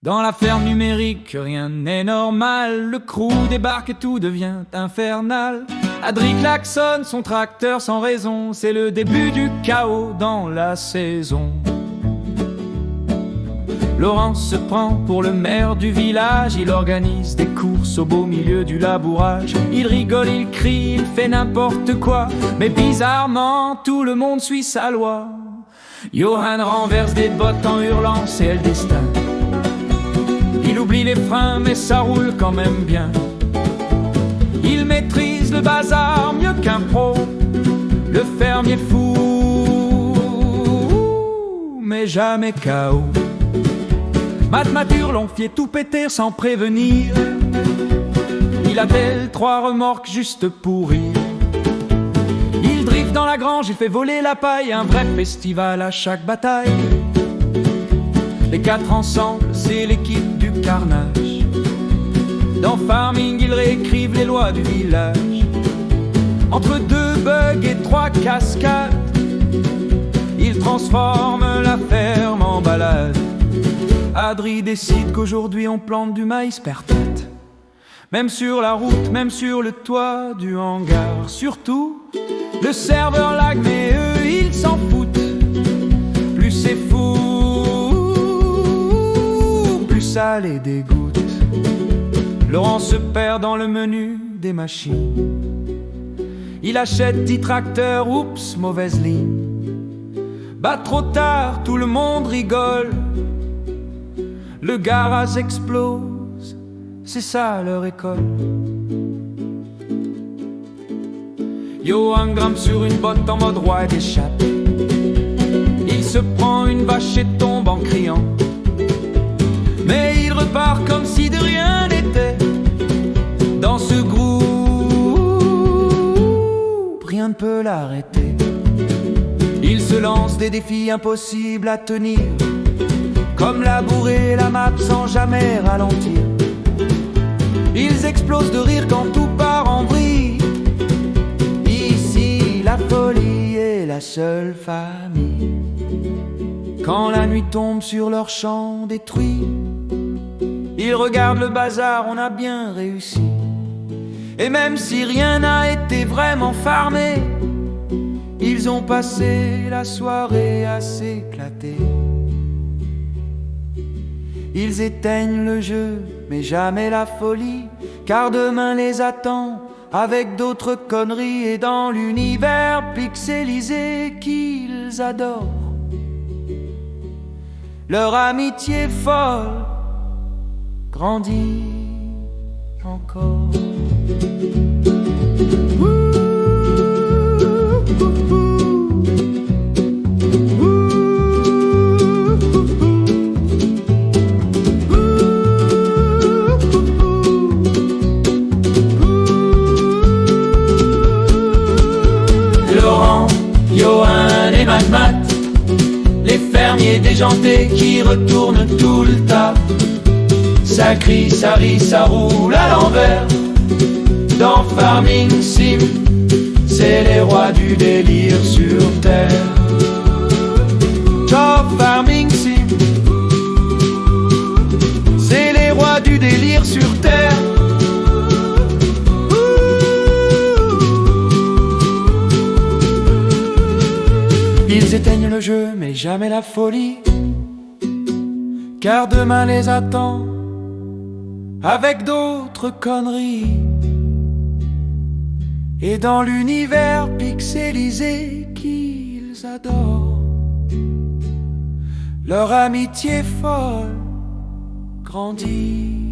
Dans la ferme numérique, rien n'est normal. Le crew débarque et tout devient infernal. Adri klaxonne son tracteur sans raison. C'est le début du chaos dans la saison. Laurent se prend pour le maire du village. Il organise des courses au beau milieu du labourage. Il rigole, il crie, il fait n'importe quoi. Mais bizarrement, tout le monde suit sa loi. Johan renverse des bottes en hurlant, c'est le destin. Il oublie les freins, mais ça roule quand même bien. Il maîtrise le bazar mieux qu'un pro. Le fermier fou, mais jamais KO. Mature l'on fait tout péter sans prévenir. Il appelle 3 remorques juste pour rire. Il drift dans la grange, il fait voler la paille. Un vrai festival à chaque bataille. Les 4 ensemble, c'est l'équipe du carnage. Dans Farming, ils réécrivent les lois du village. Entre 2 bugs et 3 cascades, ils transforment la ferme en balade. Adri décide qu'aujourd'hui on plante du maïs per tête. Même sur la route, même sur le toit du hangar. Surtout, le serveur lag, mais eux ils s'en foutent. Plus c'est fou, plus ça les dégoûte. Laurent se perd dans le menu des machines. Il achète 10 tracteurs, oups, mauvaise ligne. Bah trop tard, tout le monde rigole. Le garage explose, c'est ça leur école. Johan grimpe sur une botte en mode roi des chattes. Il se prend une vache et tombe en criant. Mais il repart comme si de rien n'était. Dans ce groupe, rien ne peut l'arrêter. Il se lance des défis impossibles à tenir, comme labourer la map sans jamais ralentir. Ils explosent de rire quand tout part en vrille. Ici, la folie est la seule famille. Quand la nuit tombe sur leur champ détruit, ils regardent le bazar, on a bien réussi. Et même si rien n'a été vraiment farmé, ils ont passé la soirée à s'éclater. Ils éteignent le jeu, mais jamais la folie, car demain les attend avec d'autres conneries. Et dans l'univers pixelisé qu'ils adorent, leur amitié folle grandit encore. Laurent, Johan et Mat, les fermiers déjantés qui retournent tout le tas. Ça crie, ça rit, ça roule à l'envers. Dans Farming Sim, c'est les rois du délire sur terre. Dans Farming Sim, c'est les rois du délire sur terre. Ils éteignent le jeu, mais jamais la folie, car demain les attend avec d'autres conneries. Et dans l'univers pixelisé qu'ils adorent, leur amitié folle grandit.